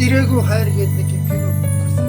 Ирээгүй хайр гэдэг нэг кино гарсан.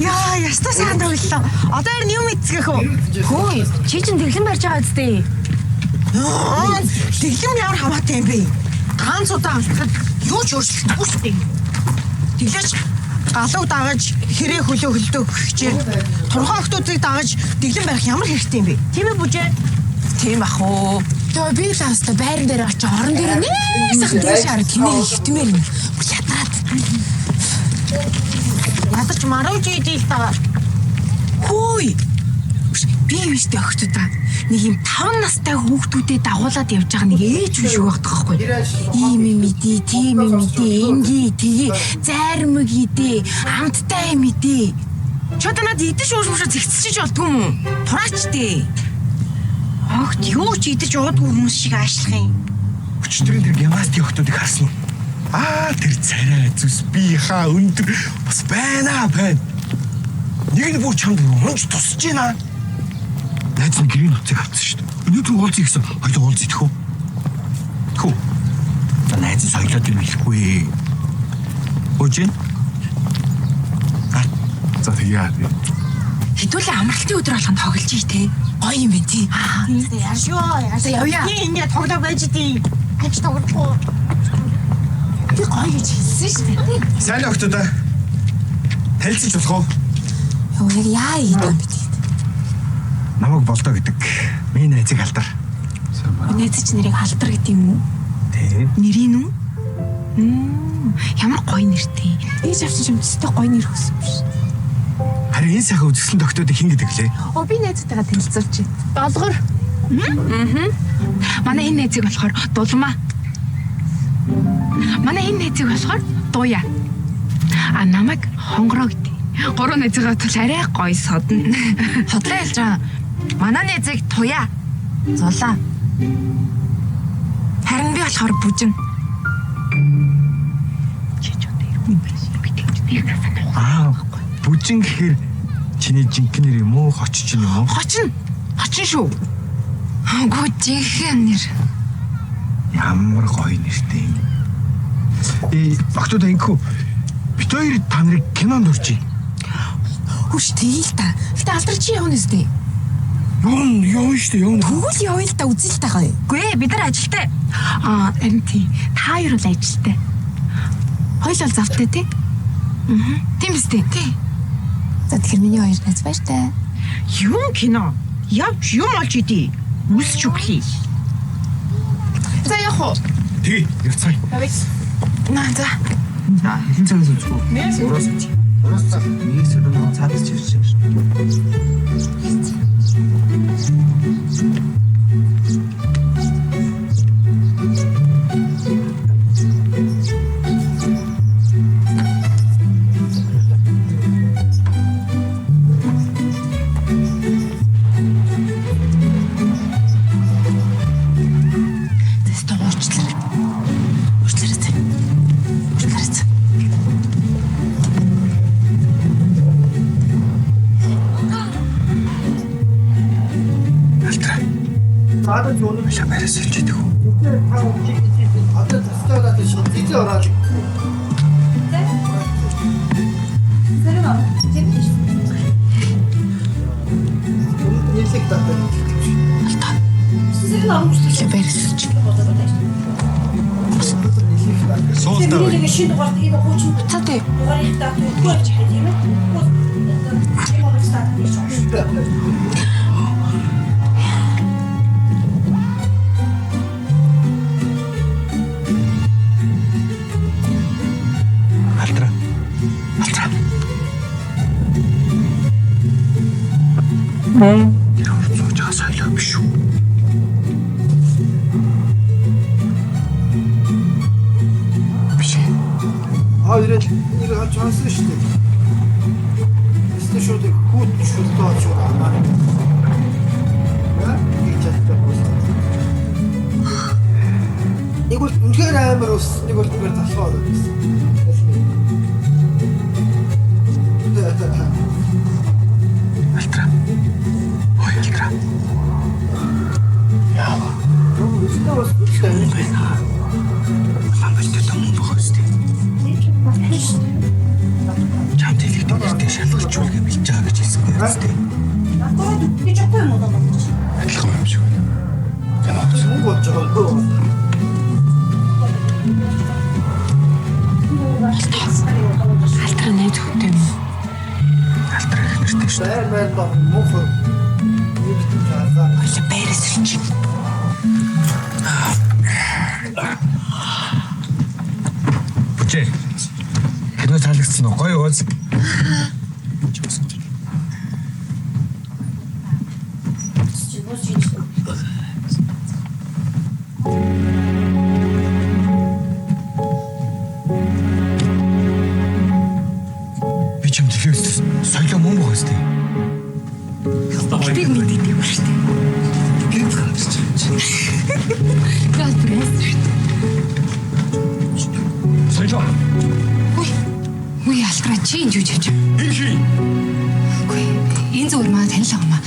Яа, ястаа сайн тоглолоо. Одоо ер нь юм эцгэх үү? Хөөе, чи чинь тэглэн барьж байгаа үстэй. Тэглэн ямар хамаатай юм бэ? Ганц удаа алхахад юу ч өөрчлөгдөхгүй шүү дээ. Тэглэж галуу дагаж хэрэг хөлөө хөлдөө хичээр турхаа охтуудыг дагаж тэглэн барих ямар хэрэгтэй юм бэ? Тийм ээ бүжээ. Тийм ах уу. Тэгээ би ласта байран дээр очиж орон дээр нээ сайхан дээш хараад тэмээ ихтмээр юм. Ядраад. Ядаж марууж идээл та. Хөөе. Би юустэй охтуудаа нэг юм 5 настай хүүхдүүдэд дагуулад явж байгаа нэг ээж биш үү байхгүй. Ийм юм идэ, тийм юм идэ, ингээ тгий, зайрмаг идэ, амттай юм идэ. Чод надад идэж уушмшаа зэгцсэж болдгүй юм уу? Тураач дээ. Огт юу ч идэж уудгүй хүмүүс шиг аашлах юм. Өчтөрийн тэр гимнасти охтуудыг харсан уу? Тэр царай зүс би хаа өндөр бас байна. Нэг нь бүр чамд унж тусаж байна. Найз нь гэрийн нуцыг авсан шүү дээ. Өнөөдөр уулзъя гэсэн. Хоёул уулзъя тэхүү. Тэхүү. Найз нь соёлоод юм хэлэхгүй. Өөжин. За тэгээ. Хэдүүлээ амралтын өдөр болгонд тоглож ий те. Гоё юм байна тий. Яашаа явъя. Ингээ тоглоо байж дээ. Ач тоглохгүй. Би гоё гэж хэлсэн шүү дээ. Сайн охтуудаа. Танилцж болох уу? Юу яг яа ийдэн бэ? Намайг болдоо гэдэг. Миний найзыг алдар. Найз чи нэрийг алдар гэдэг юм уу? Тий. Нэрийн үү? Ямар гоё нэртэй. Ээж авчин шимтстэй гоё нэр өгсөн биш. Харин энэ сайхан үзэсгэлэн тогтоодыг хэн гэдэг лээ? Би найзтайгаа танилцуулж байна. Долгор. Манай энэ найзыг болохоор Дулмаа. Манай энэ найзыг болохоор Дуя. Намайг Хонгороо гэдэг. Гурван найзгаа тул арай гоё содно. Хотлоо ялж байгаа. Манай найзыг Туя. Зулаа. Харин би болохоор Бүжин. Чи ч одоо иргүй байх би тэгж нэг Бүжин гэхээр чиний жинхэнэ нэр юм уу? Хоч чинь юм уу? Хочин шүү. Гүү жинхэнэ нэр. Ямар гоё нэртэй юм. Багтууд ингэхүү. Бид хоёр та нарыг кинонд урьчих. Хүч тэйл та. Гэтэ алдар чи явна үстэй. Явна шүү дээ, явна. Тэгвэл явъя л та үзэл тахаа. Үгүй ээ, бид нар ажилтай. Харин тий. Та хоёр л ажилтай. Хоёул завтай тий. Тийм үстэй. Тий. За тэгэхээр миний хоёр найз байж та. Юм кино. Явж юм олж идий. Үсч өглөө. За яах вэ? Тий, явцгаая. Наа за. Хэн цагаас үзэх вэ? Ураас цаг. Нэг сөрөн цаадас чивч. Надад юу нэг Бараас хэлчихдэг үү? та одоо тастай шийдээ ороод нийлэг татдаг. Суултаа. Цаатай. Тэр урцууж байгаа соёлоо биш үү? Биш. Ирээд нэг чансан шүү дээ. Эсвэл хүүд шүлтөө очоо амаа. Нэг чаддаг байна. Нэг бол үнээр амар ус, нэг бол үнээр талхаа ороод байсан. Альтра. Ой, Альтра. Яа. Үстэй бас үстэй байна. Ламбалтай том бохостэй. Чам дэлгэдэг нэртэй шалгалж үлгээ билж байгаа гэж хэлсэн байх үстэй. Адилхан юм шиг байна. Танаа Мөнгө болж байгаа л. Алтар найз хөвтэй юм. Альтра их нэртэй шүү дээ. Баяр ба мөнх. Нэг тийм жаасаа. Хоёул байраас ирчих. Бүжээ. Кино таалагдсан уу? Гоё ууз. Би ч юм телевизээс соёлоо мөн бохоо өстэй. Би мэдээдэг ба штэ. Гэнт гарч чиж. Гал пресс штэ. Соёлоо. Үгүй алтра чи энэ юу хийж байгаа? Энэ хий. Үгүй энэ зүгээр маа танил байгаа маа.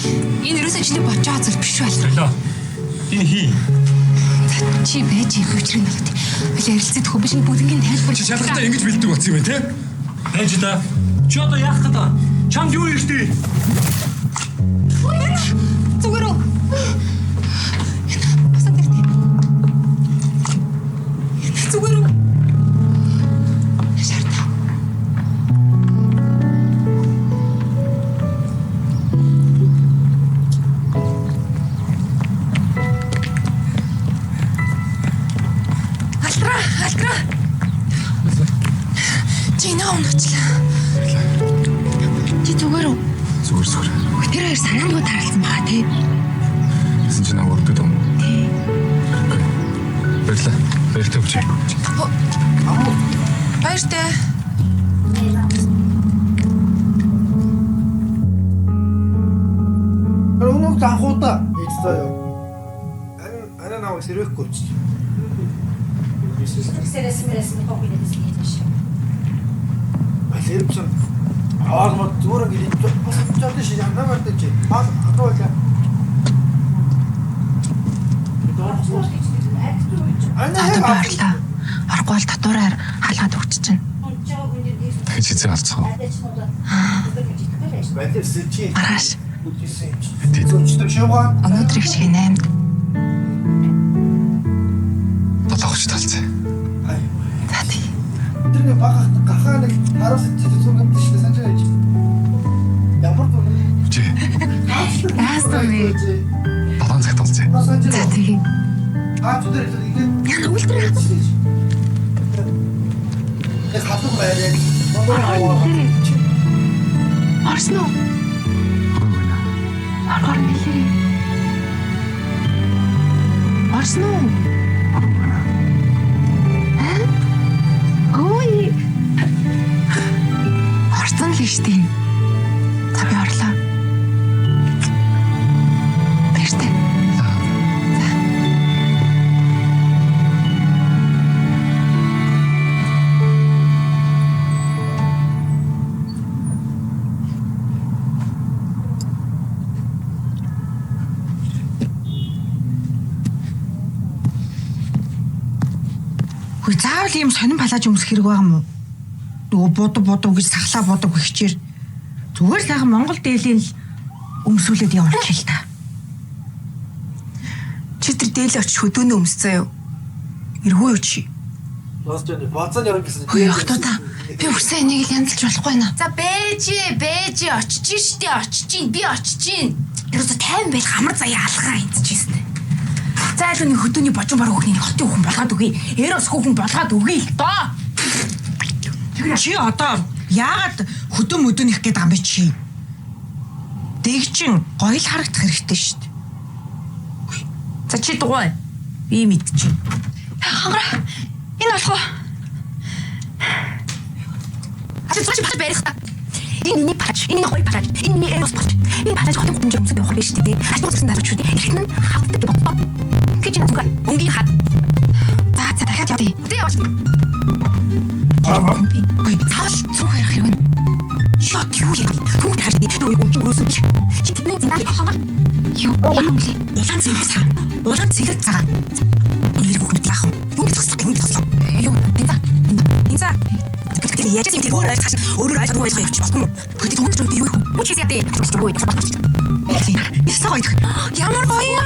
Энэ ерөөсөө чиний бодож байгаа зүйл биш үү? Соёлоо. Энэ хий. Чи байж их өчрийн болоод. Ярилцээд хөө биш бүгднийг тайлбарлаж. Чи шалгалтаа ингэж бэлддэг болсон юм байна те? Байж та. Чи одоо яах гэдэг? Чамд юу ирдээ? Зүгээр үү? Босоод ирдээ. Зүгээр үү? Шарта. Алтра. Чи нөө ночлаа. Чи зүгээр үү? Зүгээр. Тэр хоёр санаандгүй таарлсан баха тий. Гэсэн чинь аа урдд юм. Баярлаа. Баяртай бүжээ. Баяртай. Өнөөдөр анхудаа ийцтэй юу? Ана наа сэрэхгүй ч. Алирпсан аармат зүгээр ингэ чад шиг ямаар дэж. Хатуулаа. Татуу баарлаа. Орохгүй бол татвараар хаалгаад өгч чинь. чизээ харцгаа. Байдэрсэн чи. Маргааш. Зөвчтөр шивгаа. Өнөөдөр их шиг 8-нд. Толгоч талцаа. За тий. Тэр нэг бага гахаа нэг хараас зүгт шүү санаж байж. Ямар дуу. Чи Яасан бэ? 7 цагт болцсон. За тий. Зүгээр ингээд Яна үлдэр. яг хатуу байраа. Орсон уу? Оргоор нэлээ. Орсон уу? Ой. Орсон л штий. За би орлоо. Баяртай. Хөөе заавал ийм сонин палаж өмсөх хэрэг байгаа юм уу? Нөгөө буудуу гэж сахлаа буудаг хичээр зүгээр л яг Монгол дээлийн л өмсүүлээд явуулчих л та. Чи тэр дээлээ очиж хөдөөний өмсцөө юу? Эргүү юу чи? Бацааны орон гэсэн. Хөөе охтоо та. Би үсээ энийг л янзлж болохгүй наа. За бэж очиж штэ очиж би очиж. Ерөөсө тайван байх хамар заяа алгаа идчихсэн. За л үний хөдөөний божин баг өгний хотын хүн болгоод өгье. Эрос хүүхэн болгоод өгье л доо. Чи одоо яагаад хөдөө мөдөөнийх гээд байгаа юм бэ чи? Дэгчин гоё л харагдах хэрэгтэй шүү дээ. За чи дугуй. Би мэдчих. Хангара. Энэ болох уу? Чи бас барих та. Энэ пач, энэ хоёр пач, энэ эрос пач. Энэ пач хотын хүн жимсэг явах биш дээ. Ашигсан дараа ч үү. Эхлэн хавдаг боо. Кич нэг өнгийн хат. За дахиад явъя. Тэ яваач. Ой, цааш цуг ярих хэрэг байна. Шот юу яа? Түүх харьцаа юу өгөөсөн чи. Чи тэний зинаа хаваа. Юу юм бэ? Улаан цэвэр. Улаан цэвэр цагаан. Энэ хүүхэд яах вэ? Юу гэсэн юм бэ? Юу? Инза. Яаж юм тэр өөрөө цааш өөрөө айж байгаа юм чи болохгүй. Хөдөө төгсөж юу юу? Үчи яа. Юу юм бэ? Ясаа гоё. Ямар гоё.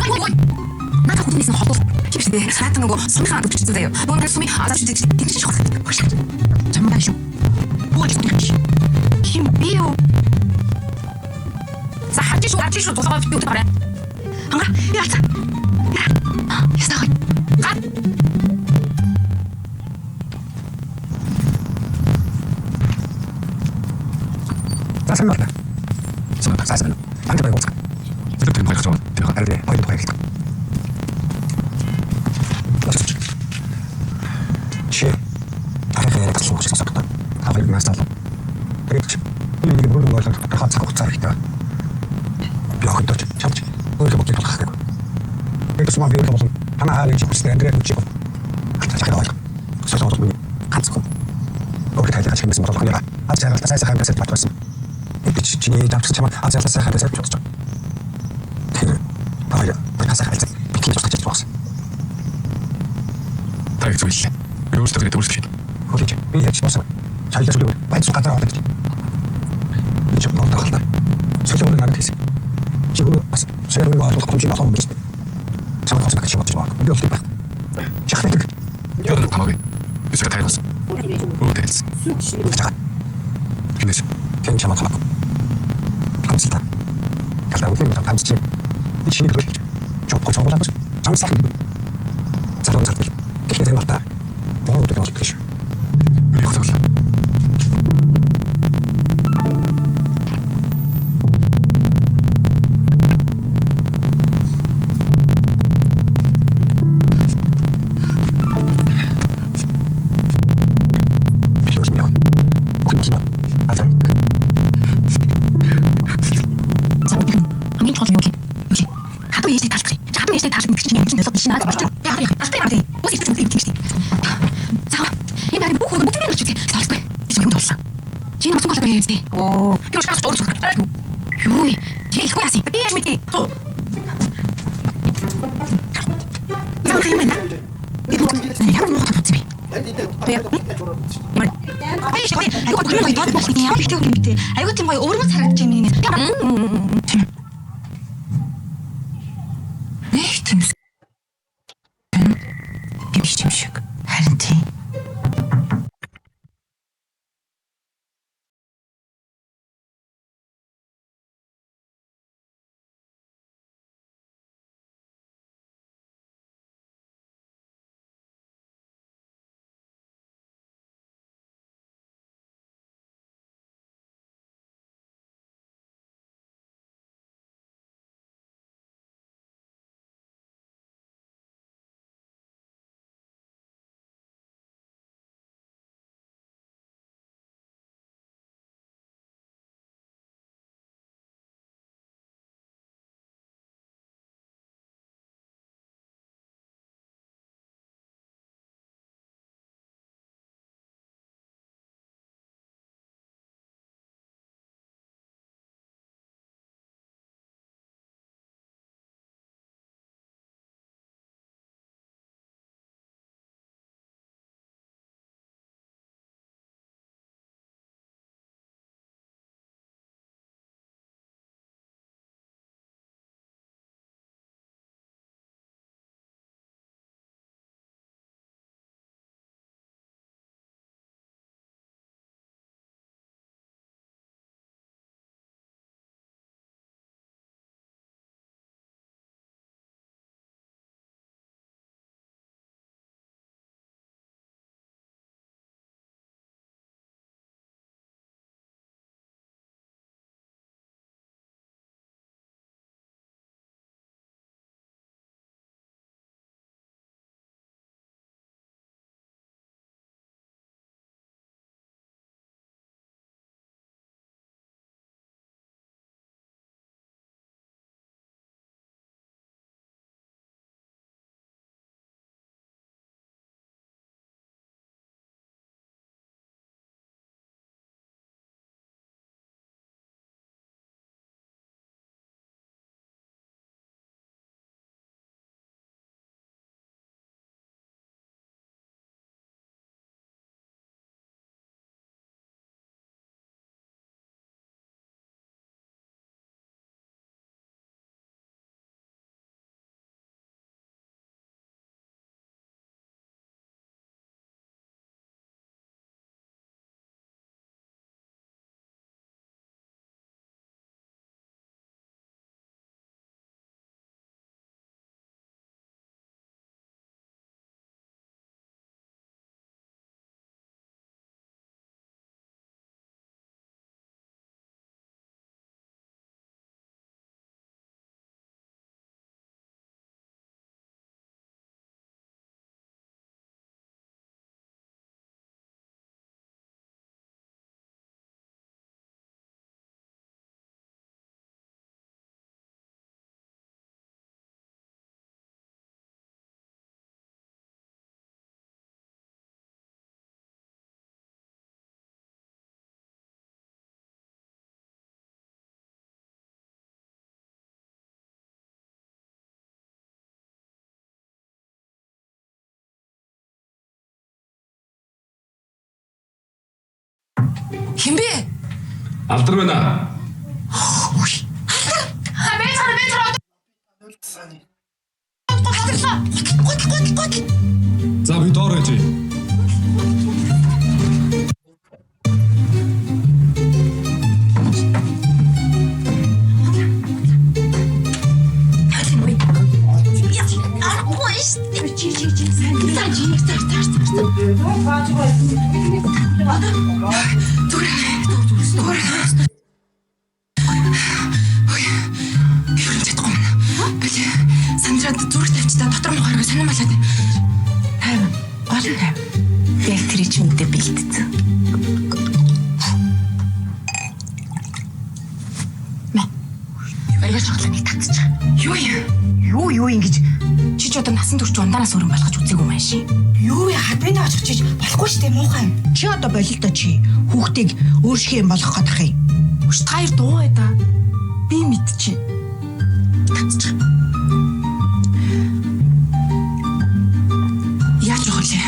Надад хүнээс хотол чившдээ саатан нөгөө сумхаа өгчихсэн заяа. Нөгөө сумын азарч тэгчих шохоо. Чамаа шүү. Бууч. Хим био. За хажиж шүү тусгаа битүү тарай. Ханга яаца. Ясаа гоё. Гад. Засан байна. Засан. Банк байх уу? Тэр тийм байх жоо. Тэр хараа хоёр байх. Чи арай гэсэн үг шиг санагдав. Авиг масал. Тэгэж би бүр нэг хацах хугацаа хэрэгтэй. Би охидож чамч. Өөр юм болох хэрэг. Энэ сумаа би болсон. Танаа хаалж хүснэ Андрей үчиг. Ахтаа яах вэ? Сосоо минь ганцхан. Өөр тайлбар хийсэн болох юм. Аз яг тасаа хайртай батсан. Чиний давчсан чамаа аз яг тасаа хайртай батсан. Тэр баяа тасаа хайртай. Би ч гэж бодсон. Так зүйл. Би өөртөө өөртөө хөөж би яаж босоо. Чайлж үгүй. Байцсан гадаа аваад чи. Би ч бодох талаа. Солиор нарт хийсэн. Чи юу бас солиор болоод комч болох юм биш. Чамд бас гэж бодож байгаа. Би өөртөө баг. Чахдаг. Юу тамаагүй. Би ч тайлбарсан. Үтэлс. Кинэс. Хэн чамаа тамаагүй. Хамсаа. Калаа үгүй тамсч. Би чиний хөл. Чопко чоолаа. Чамсаа. Цаалаа цаалаа. Гэхдээ мата. Боо гэдэг нь биш. Би хөтөл. Оо, юу шахаж дуурч байгаа. Юу вэ? Тэгэл хөөс. Би яаж мэдээ? Яа, ямар мохот бодсон бэ? Айгуу тийм гоё өөрмөц харагдаж байна нэ. Нэг тийм юм шиг. Харин тийм. Хинбэ? Алдар байна. За би доор гэж. Сандраад зүрх тавьчдаа дотор мохороо сонирм болоод байна. Тайван, гол тайван. Яг тэр чинь мэдээ бэлдсэн. Мэ. Оргиж шоглоныг татчих. Юу ингэж чи ч одоо насан турш ундараас өрн болгож үзээгүй маань шин. Юу яа хадвэна очих чиж болохгүй штэ муухай. Чи одоо болилдоо чи хүүхдийг өөршгөө юм болгох гадах юм. Өш таяр дуу да. Би мэдчихэ. Татчих. Яаж руу хөлөө?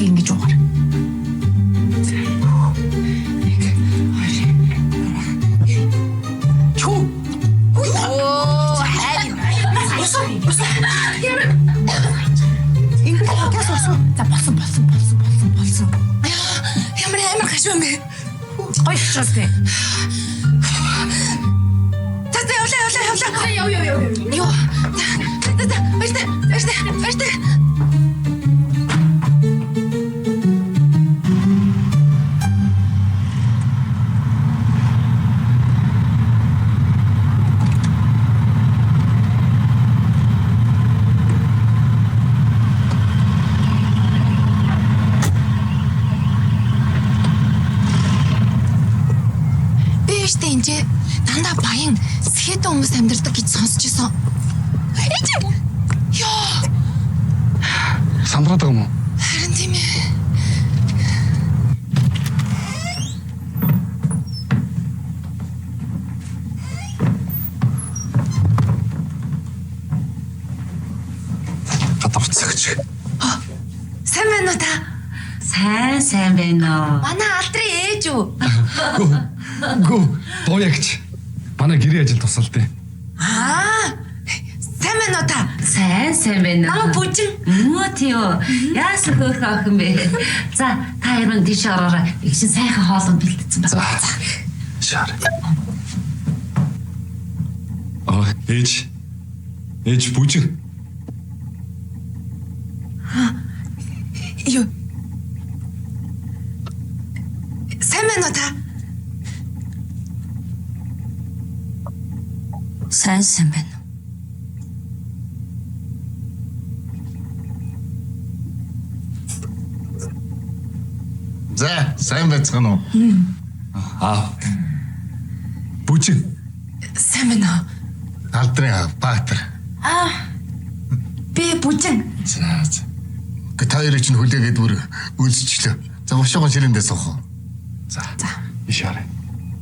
яг ингэж уугаар. За болсон. Ямар амар гашгүй юм бэ? Гоё шээс нэ. Тэ явлаа. Йоо. Баяртай. Энд дандаа баян сэхэтэн хүмүүс амьдардаг гэж сонсч байсан. Ёо. Сандраад байгаа юм уу? Харин тийм ээ. Гадавцагч. Сайн байна уу та? Сайн байна уу? Манай алдрын ээж үү? Гүү, тоягч. Манай гэрээ ажил тусалдیں۔ Сайн байна уу та? Сайн байна. Намаа бүжин. Тийё. Яасан хөөх охин бэ? За, та яран тийш ороорой. Их шин сайхан хоолнд бэлдсэн байна. Шаар. Ээж бүжин. Юу? Сайн байна уу та? Сайн байна. За, сайн байцгаана уу? Бүжин. Сайн байна уу? Алдрын Баатар. Би бүжин. За. Гитарыг чинь хүлээгээд бүр үлсчлээ. За, ушуухан ширэндээ суух. За. Ишаар.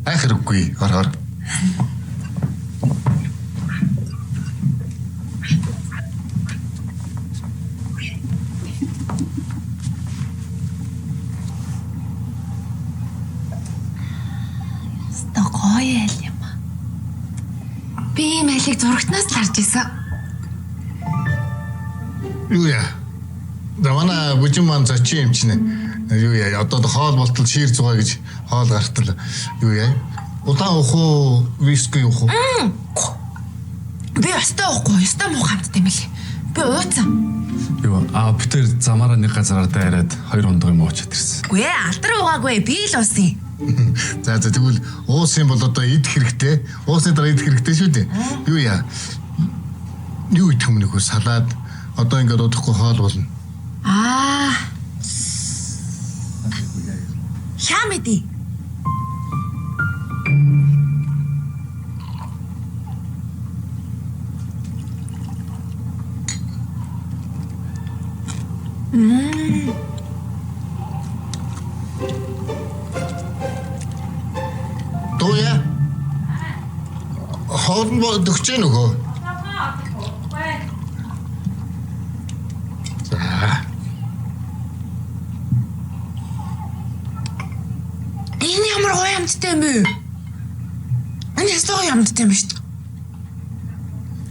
Айхраггүй, ороор. Гоё юм. Би мэлийг зурагтнаас л харж исэн. Юу яа? Давана бүжин маань зочин юм чинь. Юу яа? Одоо хоол болтол шиир зугаа гэж хоол гартал. Юу яа? Удаан уух уу, виски уух уу? Би өстой уухгүй, өстой муу хамттай юм лээ. Би ууцсан. Юу, бүтээр замаараа нэг газараар дайраад 2 хоногийн юм уучаад ирсэн. Үгүй ээ, алдар уугаагүй. Би л уусан. За тэгвэл уусын бол одоо идэх хэрэгтэй. Уусны дараа идэх хэрэгтэй шүү дээ. Юу яа? Юу идэх юм нөхөр салаад одоо ингээд удахгүй хоол болно. Хямэди. Тууя. Хоол нь дөгч нөхөө. За. Энэ ямар гоё амттай юм бэ? Энэ ястаа гоё амттай юм шүү дээ.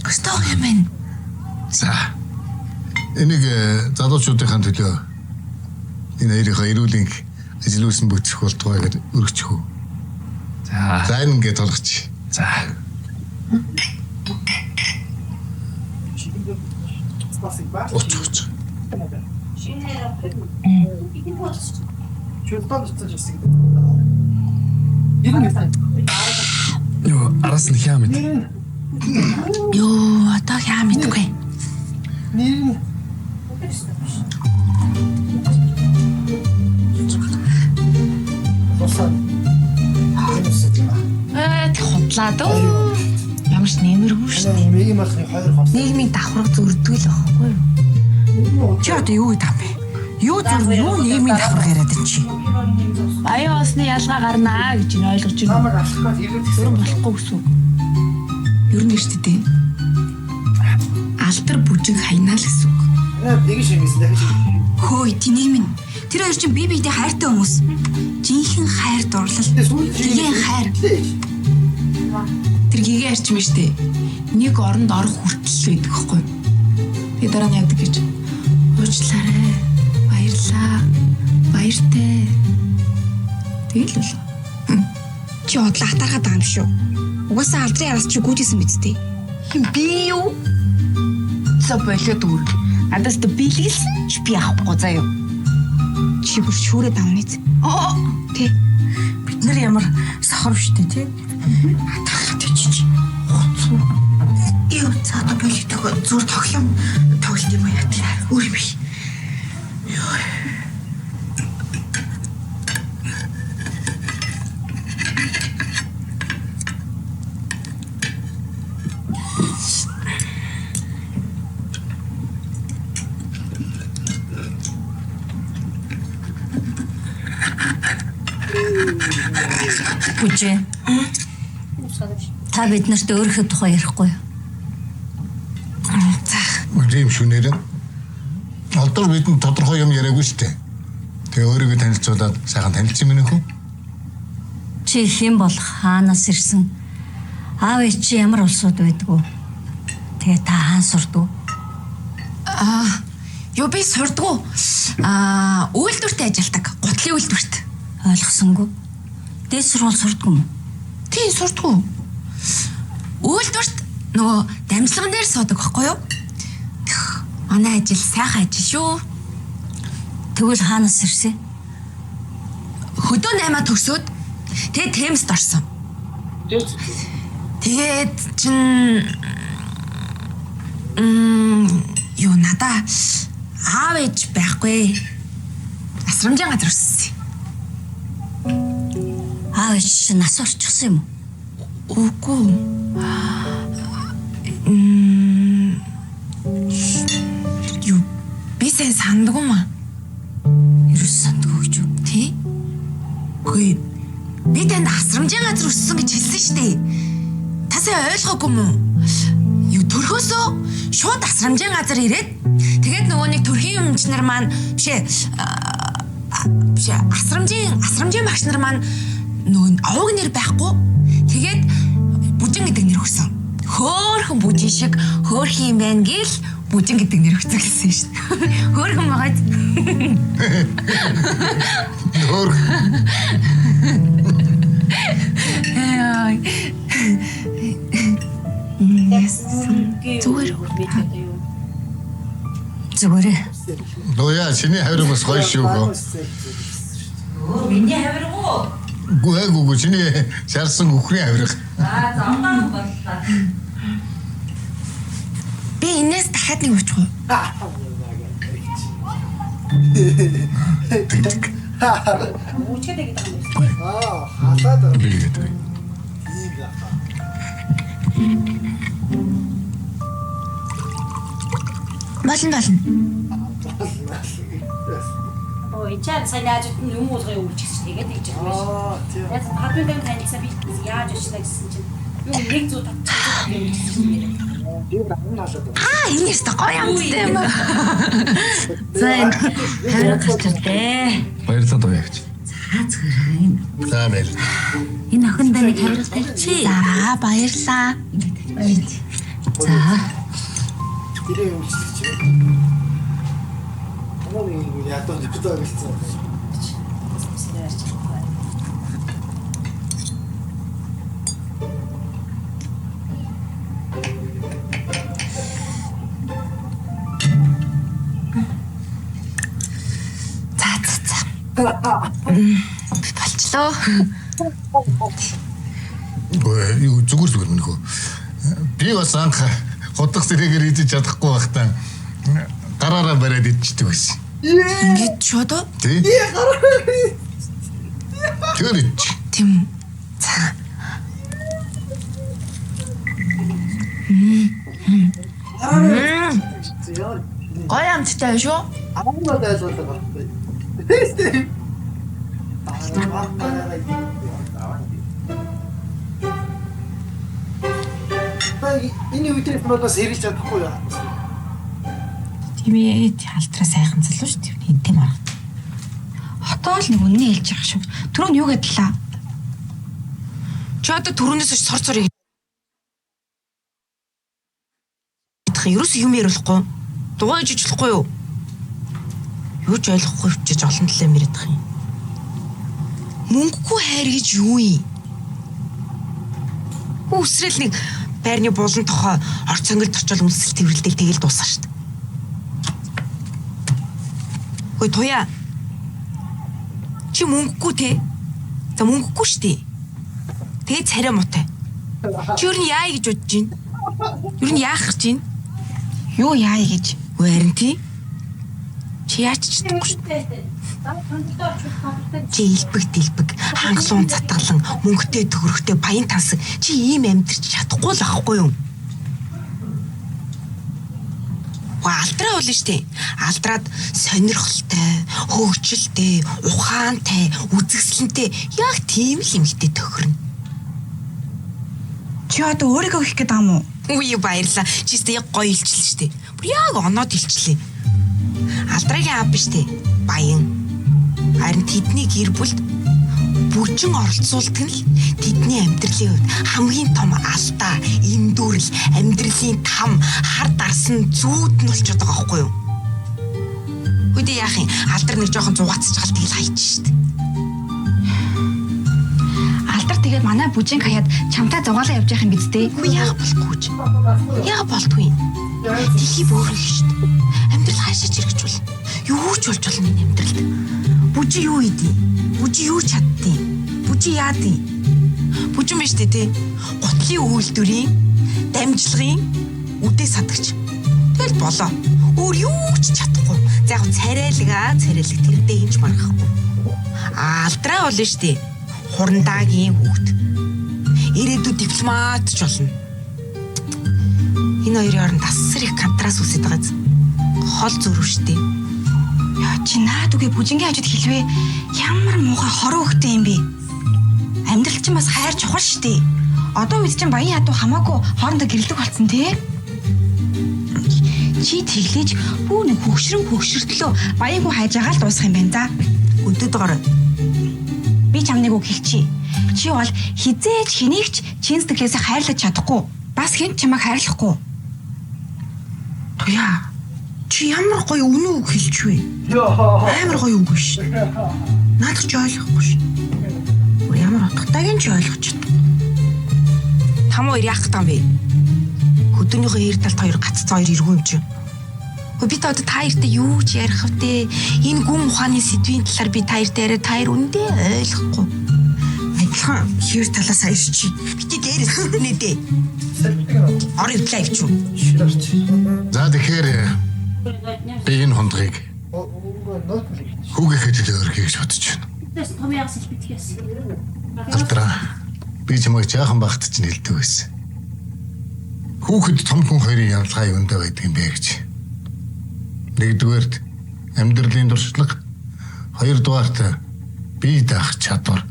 Өстой гоё юм байна. За. Энийг залуучуудынхаа төлөө энэ хоёрынхаа эрүүлийн ажил үйлс нь бүтэх болтугай гэж өргөчих үү. За энэ ингээд толгоч. За. Уч. Юу, араас нь хяа мэд. Йоо, одоо хяа мэдгүй. Тэг худлаа дөө. Ямар ч нэмэргүй шүү дээ. Нийгмийн давхарга зүрддэг л байхгүй юу? Чи одоо юу гэдэг юм бэ? Юу зүр юу нийгмийн давхарга яриад чи? Баян усны ялгаа гарнаа гэж нь ойлгож байна. Зүрэн болохгүй гэсэн үг. Ер нь шүү дээ. Алдар бүжиг хайнаа л гэсэн үг. Нэг шиг юмсэн дахиж. Хөөе, тэнийг минь. Тэр хоёр чинь бие биедээ хайртай хүмүүс. Жинхэнэ хайр дурлал. Тэргийн хайр. Тэр гигээ арчим биш үү? Нэг оронд орох хүртэл байдаг хгүй. Тэгээ дараа нь яадаг гэж. Уучлаарай. Баярлаа. Баяртай. Тэгэл л. Чи одлоо атархаад байгаа юм шүү. Угаасаа алдрын араас чи гүйжсэн биз дээ. Би юу? За болоод өөр. Надаас тэ биелгэлсэн ч би авахгүй заяа. Чи бүр шүүрээд авниз. Тэ. Бид нар ямар сохор штэ тий. Атархаад чи. Юу цаата болоод зүр тоглоом тоглолт юм яа тий. Өөр юм биш. Бүжээ. Та бид нарт өөрийнхөө тухай ярихгүй юу? Тийм шүнээр нь. Олдор бидэнд тодорхой юм яриаггүй шүү дээ. Тэгээ өөрийгөө танилцуулаад сайхан танилцсан юм нөхөө. Чи хэн болох хаанаас ирсэн? Аав ээж чи ямар улсууд байдгүй? Тэгээ та хаан сурдгүй? Юу би сурдгуу. Үйлдвэрт ажилладаг. Гутлын үйлдвэрт. Ойлгосонгүй. Дээд сургууль сурдгүй юм уу? Тийм сурдгуу. Үйлдвэрт нөгөө дамжлаган дээр суудаг байхгүй юу? Манай ажил сайхан ажил шүү. Тэгвэл хаанаас ирсэн? Хөдөө 8 төгсөөд тэгээд Темст орсон. Тэгээд чин юу надаа аав ээж байхгүй. Асрамжийн газар өссөн. Аав ээж чинь нас орчихсон юм уу? Үгүй. Юу би сайн санддаг юм аа. Ерөөс сандгүй гэж юу? Тий? Үгүй. Би танд асрамжийн газар өссөн гэж хэлсэн шүү дээ. Та сайн ойлгоогүй юм уу? Юу төрхөөсөө шууд асрамжийн газар ирээд тэгээд нөгөө нэг төрхийн юмчнар маань асрамжийн багш нар маань нөгөө овог нэр байхгүй. Тэгээд бүжин гэдэг нэр өгсөн. Хөөхөн бүжин шиг хөөрхөн юм байна гэл бүжин гэдэг нэр өгсөн гэсэн шүү дээ. Хөөхөн байгаа. Зүгээр. Лоя чиний хавир бас гоё шүү гоо. Миний хавир уу? Гүгүү чиний шарсан үхрийн хавир. Замдаа боллоо. Би энэс дахиад нэг уучих уу? Халаад Билгээд. Болно. Ой, чад сайн аажид нь юм уулгыг үлчихсэн тэгээд тэгж байгаа юм шиг. Яг хадмын дан танилцаа би яаж очлаа гэсэн чинь юу нэг зүү татчихсан юм үлчихсэн. Энэ яста гоё амттай юм. За энэ хавир гарчирдээ. Баярлалаа доо ягч. За зүгээр. За баяр. Энэ охиндоо нэг хавир тавьчих. За баярлаа. За. тэрийг үлчилж Томооны ядуу дэвтэ гэлцсэн. Болчлоо. Юу зүгээр мөнхөө. Би бас анх хотох зэрэгээр идэж чадахгүй байхдаа гараараа бариад идчихдэг байсан. Ингээд шууд уу? Тий? Тэр ич. Тийм. За. Гоё амттай шүү. Амнаа дайлуулдаг байна. Тэстэй. Энэ үеийн хүмүүс хэрэлж чадахгүй яа. Химээ алтраа сайхан залуу шүү дээ. Хинтээ марга. Хотоо л нэг үнэн хэлж явах шүү. Түрүүн юу гэдлээ? Чи одоо түрүүнээс ч сор цорыг ерөөс юм яриулахгүй. Дугаа ижиж болохгүй юу? Юу ч ойлгохгүй вчиж олон талаа мэрэдэх юм. Мөнгөгүй хайр гэж юу юм? Үсрэл нэг байрны булан тохоо орц сонгилд очил үнсэл тэрвэрлдэг тэгэл дуусаа шүү дээ. Хөөе туяа. Чи мөнгөгүй те? За мөнгөгүй шүү дээ. Тэгээ царай муутай. Чи юу яа гэж бодож байна? Юу яах гэж байна? Юу яа гэж? Харин тий. Чи яач чадахгүй шүү дээ. Чи илбэг хангалуун цатгалан мөнгөтэй төгрөгтэй баян тансаг чи ийм амьдэрч чадахгүй л ахгүй юу? Алдраа болно штэ. Алдраад сонирхолтой, хөвгчлөлтэй, ухаантай, үзэсгэлэнтэй яг тийм л эмэгтэй тохирно. Чи одоо өөрийгөө хийх гээд байгаа юм уу? Үгүй баярлаа. Чистэ яг гоё илчлээ штэ. Бүр яг оноод илчлээ. Алдрагийн аав биш тэ. Баян. Харин тэдний гэр бүлд бүжин оролцуулдаг нь л тэдний амьдралын хувьд хамгийн том алдаа, эндүрэл, амьдралын там, хар дарсан зүүд нь болчиход байгаа байхгүй юу? Үдээ яах юм? Алдар нэг жоохон зугаацж гал тэгэл хайчих штэ. Алдар тэгээд манай бүжинг хаяад чамтай зугаалаа явж явах юм биз дээ. Үгүй яах болохгүй ч. Яа болдгүй юм. Дэлхий бөөрөн штэ. Амьдрал хаашаа чирэгч бол. Юу ч болж болно энэ амьдралд. Бүжи юу ийдий? Бүжи юу чаддیں۔ Бүжи яадیں۔ Бүжин биш дээ. Гутлын үйлдвэрийн дамжлагын үдээ садагч. Тэгэл болоо. Өөр юу ч чадахгүй. За яг царайлаг тэрдээ инж маргахгүй. Алдраа болно штэ. Хурандагийн хүүхд. Ирээдүйд дипломат ч болно. Энэ хоёрын хооронд асар их контраст үүсэж байгаа зү. Хол зөрүү штэ. Яа чи наад үгүй бүжингийн хажууд хэлвэ. Ямар муухай хороо хөхтэй юм бэ? Амьдрал чинь бас хайр чухал штэ. Одоо үед чинь баян ядуу хамаагүй хоорондоо гэрэлдэг болсон тий. Чи тэглэж бүү нэг хөгшрөлөө баян хүн хайж байгаа л дуусах юм байна да. Өдөд гараа. Би чамныг үг хэлчихье. Чи бол хизээч хэнийгч чин сэтгэлээсээ хайрлаж чадахгүй. Бас хэн чамайг хайрлахгүй. Туяа. Чи ямар гоё үнэн үг хэлж вэ? Амар гоё үг биш. Надад ч ойлгохгүй ш. Ямар утгатайг ч ойлгож чаддаг. Там хоёр яах гэдэг юм бэ? Хөдөөнийхөө эр талд хоёр гацц хоёр эргүү юм чи. Би та одоо та хоёртай юу ч ярих вэ? Энэ гүн ухааны сэдвийн талаар би та хоёртай яриа та хоёр үндэ ойлгохгүй. Адилхан хэр талаас ирч. Бити дээрээс нэ дээ. Ор ивлээ ивч үү? За тэгэхээр би энэ хондгийг хүүгийнхээ төлөө өргөе гэж бодож байна. Тэс том яасан л битгээс. Алдраа би чамайг жаахан багт чинь хэлдэг байсан. Хүүхэд том хүн хоёрын явдлага юундаа байдаг юм бэ гэж. Нэгдүгээрт амьдралын туршлага, хоёрдугаарт бие даах чадвар.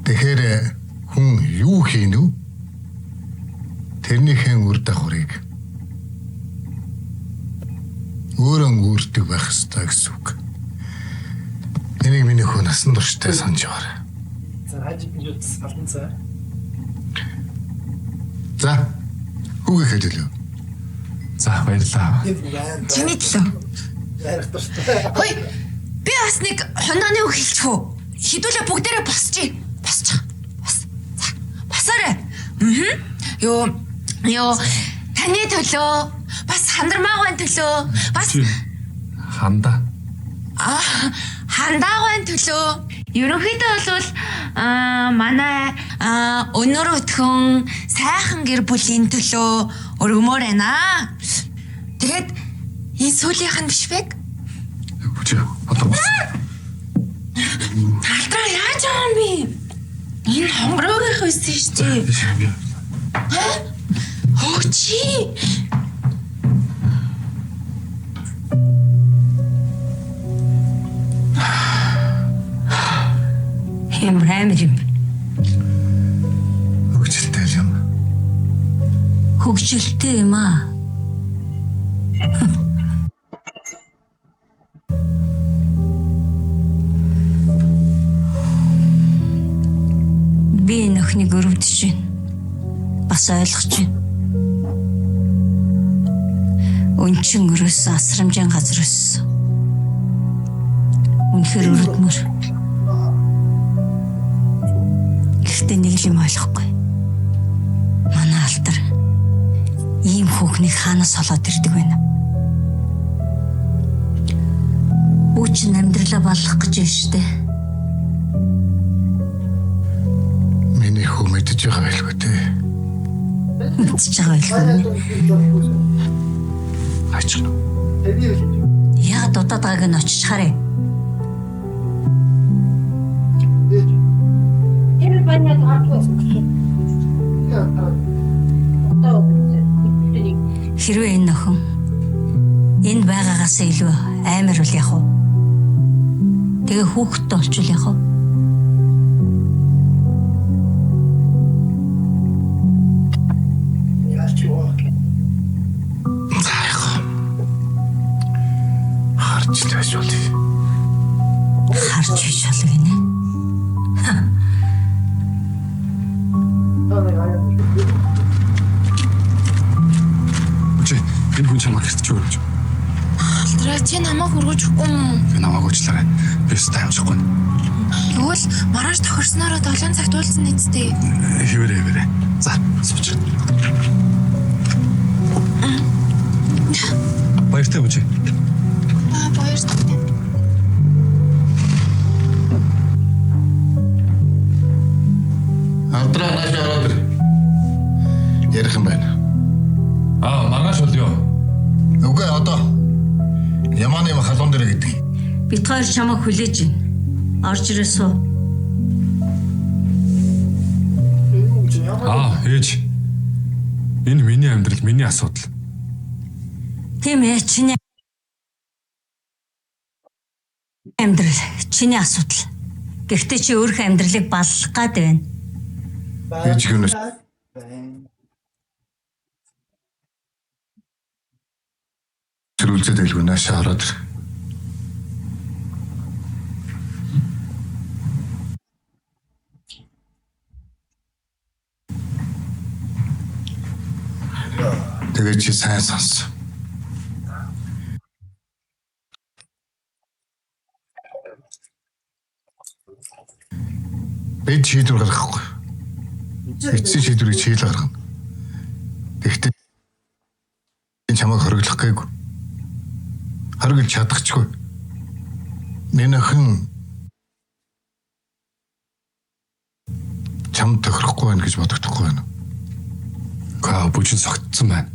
Тэгэхээр хүн юу хийнэ вэ? Тэрнийхээ үр дагаврыг өөрөн үүрдэг байх ёстой гэсэн үг. Энийг миний хүү насан турштай санаж байгаа. За, хүүгийнхээ төлөө. За баярлаа. Чиний төлөө. Хөөе. Би бас нэг хондооны үг хэлчих үү? Хідүүлээ бүгдээрээ босчих. Босчих. Бос. За. Босоорой. Ёо. Таны төлөө. Бас хандармаагийн төлөө. Бас Ханда. хандаагийн төлөө. Ерөнхийдөө бол манай өнөр өтгөн сайхан гэр бүлийн төлөө өргөмөр байна. Тэгээд энэ сүүлийнх нь биш бэ? Хүчээ бодоо. Алдраа яаж байгаа юм бэ? Энэ хонгороогийн байсан шүү дээ. Хөөчи. Хэмрэмжим. Хөгжилтэй юм. Хөгжилтэй юм аа. Би энэ охиныг өрөвдөж байна. Бас ойлгож байна. Өнчин өрөөс асрамжийн газар өссөн. Үнэхээр өрөдмөр. Гэхдээ нэг юм ойлгохгүй. Манай Алдар ийм хүүхнийг хаанаас олоод ирдэг байна? Үуч амьдралаа баллах гэж байна шүү дээ. Миний хүү мэдэж байгаа байлгүй дээ. Мэдчихэж байгаа байлгүй. Аач нь. Яг дудаад байгааг нь очиж харъя. Тэр баняд хатгүй. Хэрвээ энэ охин энд байгаагаас илүү амар бол яах вэ? Тэгээ хүүхэдтэй олчвол яах вэ? Харж лээш болъё. Харж хийж бол гинэ. Үгүй энэ хүн чамайг иртэж өгөөч. Алдраа чи намайг хүргэж өгөхгүй юм. Би намайг уучлаарай. Би өстэй авчихгүй. Тэгвэл маргааш тохирсноороо 7 цагт уулзсан нэсттэй. Хэвээрээ. За, сууч. Баяртай үгүй. Баяртай. Алдраа нааш ороод ир. Ярих юм байна. Маргааш бол юу? Үгүй одоо Яманы халуун дээр гэдэг. Бид хоёр чамайг хүлээж байна. Орж ирээ суу. Ээж. Энэ миний амьдрал, миний асуудал. Тийм ээ, чиний амьдрал, чиний асуудал. Гэхдээ чи өөрийнхөө амьдралыг баллах гад байна. Ээж гүнэс. Тэрүүлзээд байлгүй наашаа ороод ир. Тэгээд чи сайн сонс. Бид шийдвэр гаргахгүй. Эцсийн шийдвэрийг чи л гаргана. Тэгэхдээ энэ чамайг хориглох гээгүй. Харгал чадахчгүй. Миний охин чам тохирохгүй байна гэж бодогдохгүй байна. Бүжин согтсон байна.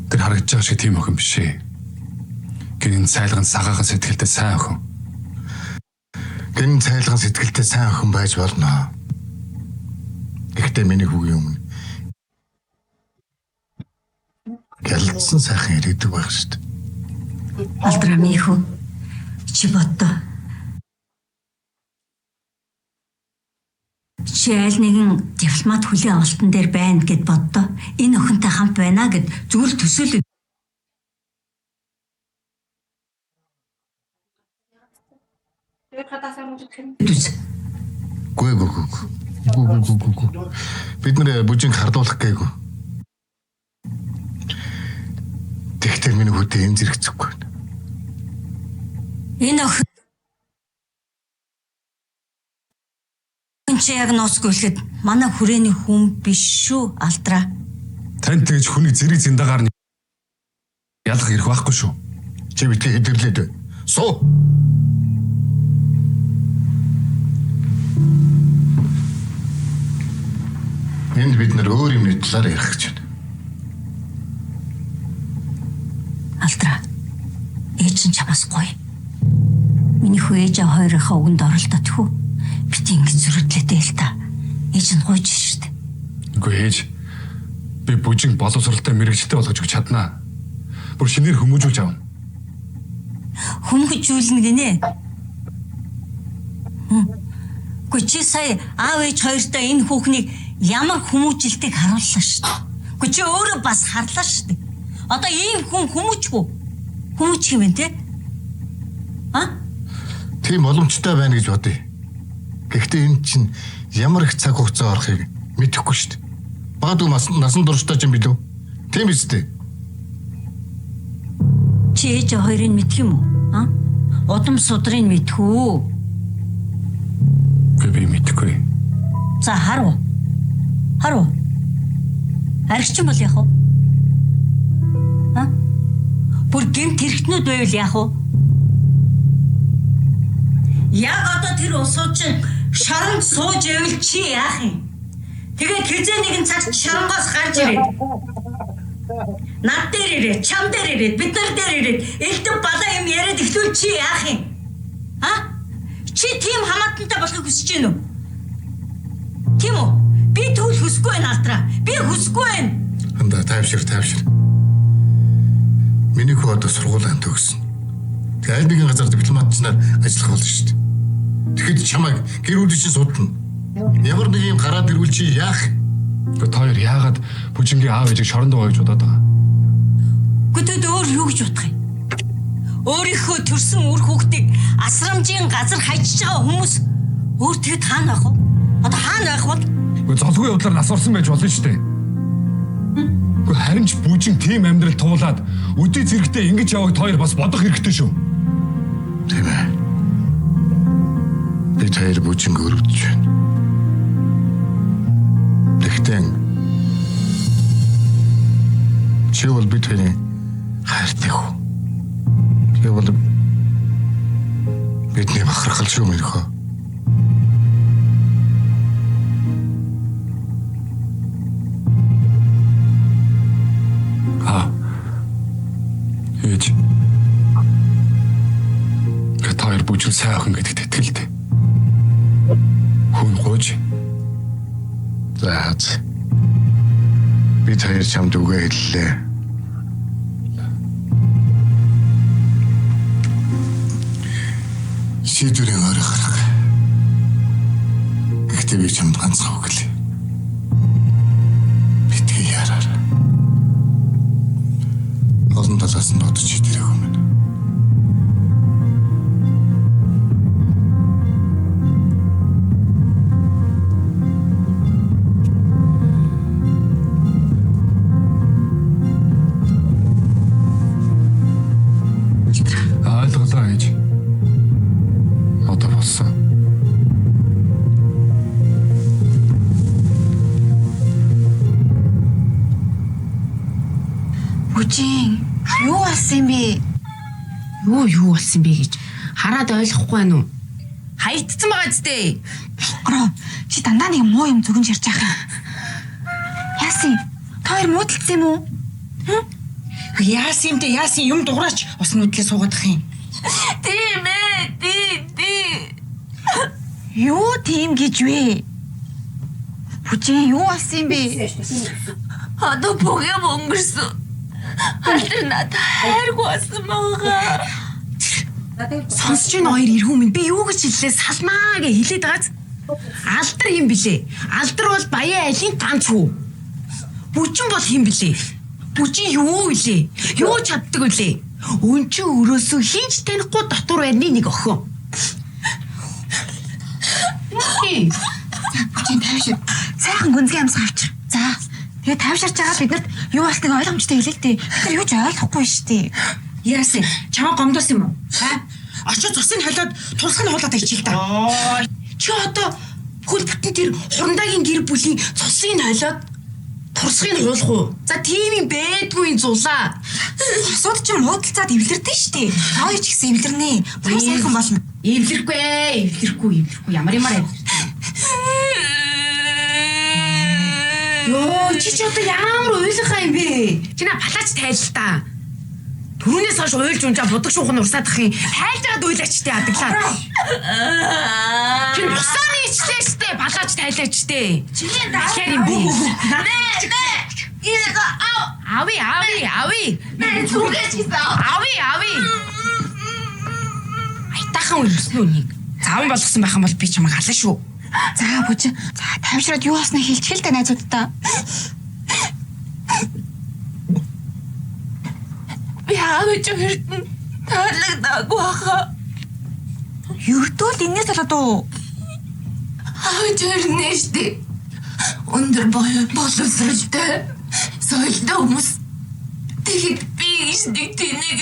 Тэр харагдаж байгаа шиг тийм охин биш ээ. Гэрийн цайлган сагаахан сэтгэлтэй сайн охин. Гэрийн цайлган сэтгэлтэй сайн охин байж болно. Гэхдээ миний хүүгийн өмнө гэлцсэн сайхан ирээдүг байх шүү дээ. Алдраа минийхүү. Чи боддоо. Чи аль нэгэн дипломат хүлээн авалтан дээр байна гэд боддоо. Энэ охинтой хамт байна гэд зүгээр төсөөлөд. Гүг. Бид нэр бүжинг хардуулах гээгүй. Тэгтэр миний хүүтэй юм зэрэгцэхгүй байна. Энэ охин чи яг ноцгөөлөхөд манай хүрээний хүн биш шүү, Алдраа. Танд тэгж хүний зэрэг зиндагаар нь ялах ирэх байхгүй шүү. Чи битгий хэдэрлээд суу. Энд бид нэр өөр юмны талаар ярих гэж байна. Алдраа. Ээж нь чамаас гоё. Миний хүү ээж хоёрынхаа үгэнд оролдоод хүү. Бит ингэж зүрхлээдэй л та. Ээж нь гойж шүү дээ. Үгүй ээж. Би бүжинг боловсралтай мэрэгчлээ болгож өгч чаднаа. Бүр шинээр хүмүүжүүлж авна. Хүмүүжүүлнэ гинэ. Гэхдээ чи сая аав ээж хоёртой энэ хүүхнийг ямар хүмүүжилтийг харууллаа шүү дээ. Гэхдээ чи өөрөө бас харлаа шүү дээ. Одоо ийм хүн хүмүүжгүй. Хүмүүжих юм бэ те? Тийм боломжтой байна гэж бодъё. Гэхдээ энэ чинь ямар их цаг хугацаа орохыг мэдэхгүй шүү дээ. Магадгүй насан туршдаа ч юм билүү? Тийм биз дээ. Чи ээж хоёрыг мэдх юм уу? А? Удам судрыг мэдх үү? Би мэдэхгүй. За харав. Аригчин бол яах вэ? А? Бүр гэмт хэрэгтнүүд байвал яах вэ? Яг одоо тэр усууд чинь шоронд сууж ивэл чи яах юм? Тэгээд хизээ нэгэн цаг шоронгоос гарч ирээд над дээр ирээд, чам дээр ирээд, бид нар дээр ирээд элдв балаа юм яриад эхлүүл чи яах юм? А? Чи тийм хамаатантай болохыг хүсэж байна уу? Тийм үү? Би түүл хүсэхгүй байна Алтраа. Би хүсэхгүй байна. Анда тайвшир. Миний хүү одоо сургуулинд төгсөн. Тэгээ аль нэгэн газар дипломатчнаар ажиллах болно шүү дээ. Тэгэхэд чамайг гэр бүлийн чинь судна. Ямар нэг юм гараад ирвэл чи яах? Та хоёр яагаад бүжингийн аав ээжийг шоронд байгаа гэж бодоод байгаа? Гэтэл өөр юу гэж бодох юм? Өөрийнхөө төрсөн үр хүүхдийг асрамжийн газар хайчиж байгаа хүмүүс өөр тэгэд хаана байх вэ? Одоо хаана байх вэ? Золгүй явдлаар нас орсон байж болно шүү дээ. Харин ч бүжин тийм амьдрал туулаад үдий зэрэгтэй ингэж яваг та хоёр бас бодох хэрэгтэй шүү. Тийм ээ. Би тэр бүжинг өрөвдөж байна. Тэгтэн чи бол би тэрийн хайртай хөө. Тэгээ бол бидний бахархал шүү мэрхөө. Ээж. Та хоёр бүжин сайн охин гэдэгт итгэлтэй. Хүн гооч. Заац. Би тэр чамд үгээ хэллээ. Шийдвэрийн орой гарах. Гэхдээ би чамд ганцхан үг хэлье. Битгий яраарай. Олон талаас нь бодож хитэрэг юм байна. Ойлголоо ээж. Одоо болсон. Бүжин, юу болсон бэ? Юу болсон бэ гэж хараад ойлгохгүй байна уу? Хаягдсан байгаа зү. Ороо, чи дандаа нэг муу юм зөвгөн ярьж байгаа. Яасан? Та хоёр муудалцсан юм уу? Яасан юм дуграач ус нүдлээ суугаадах юм. Тийм ээ. Юу тийм гэж вэ? Бүжин юу болсон юм бэ? Одоо бүгэм өнгөрсөн. Алдар надад хайргүй болсон байгаа. Сонсож байна хоёр ирэх юм. Би юу гэж хэллээ? Салмаа гэж хэлээд байгааз. Алдар юм блэ? Алдар бол баян айлын ганц хүү. Бүжин бол хэм блэ? Бүжин юу вэ? Юу чаддаг вэ? Өн чи өрөөсөө хинч танихгүй дотор байрны нэг охин. Бүжин тавьшир. Сайхан гүнзгий амсгаа авчир. За. Тэгээ тавьширч байгаа биднэрт юу болсныг ойлгомжтой хэлээ л дээ. Бид нар юу ч ойлгохгүй шүү дээ. Яасан? Чамаа гомдоос юм уу? Очиж цусыг холиод тусгын хуулаад ичил та. Чи одоо хөл бүтэн тэр хурандагийн гэр бүлийн цусыг холиод турсгыг хуулах уу? За тийм юм бэдгүй зулаа. Асуудал чинь муудалцаад эвлэрдэ шүү дээ. Хоёр ч гэсэн эвлэрнэ. Бүр сайхан болно. Эвлэрэхгүй. Ямар юм. Йоо, чи одоо ямар уйлах юм бэ? Чи на палаач тайлал та. Түрүүнээс хойш уйлж унжаа будаг шуухан урсаадах юм. Тайлаад уйлаач те адаглаа. Чи усааны ичлээ штэ, палаач тайлаач те. Чиний дахиад юм бэ? Ави. Нэ зүгэж хийсэн. Ави. Айтахан үлснэ үнийг. Заван болгосон байх юм бол би чамайг халаа шүү. За бүжин. За тавьшраад юу болсноо хэлчихэл та найзуудаа. Би аавч хэртэн таалагдаагүй хаа. Юрдүүл энэс болоод уу? Аавч өрнө штэ. Өндөр боловсралтай соёлтой хүмүүс. Тэгэхэд би гэж нэг тэнэг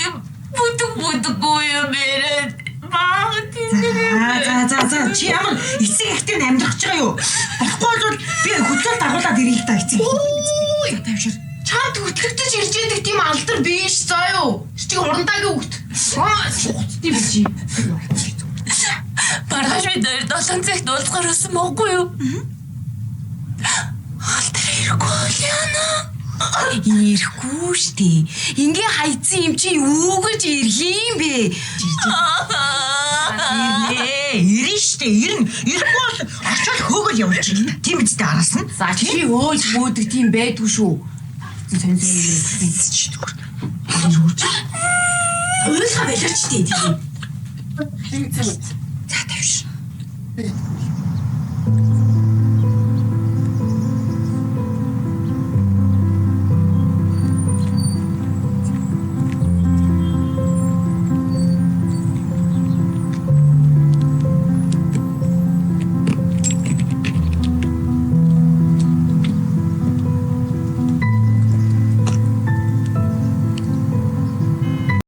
бүдэг гоёо мэрэ. Баа тэнэг. За чи ямар эцэг ихтэй амьдрах гэж байгаа юу? Болохгүй бол би хөдлөө дагуулад ирэх та эцэг. За тавьшир. Чамд үтгэгдэж ирж яадаг тийм алдар биш заа юу? Чи урандаагийн үгт. Тийм чи. Бараш бид 7 цагт уулзгаар өссөн мөхгүй юу? Алдар ирэхгүй яана. Ирэхгүй штэ. Ингээ хайцсан юм чи юу гэж ирэх юм бэ? Ирэн штэ ирэн. Ирэхгүй бол очоод хөөгөл явуулж байна. Тийм үстэй араас нь. За чи өөж мөөдөг тийм байдгүй шүү. Сонь Өөрөөр байлаач тий. За тавьш.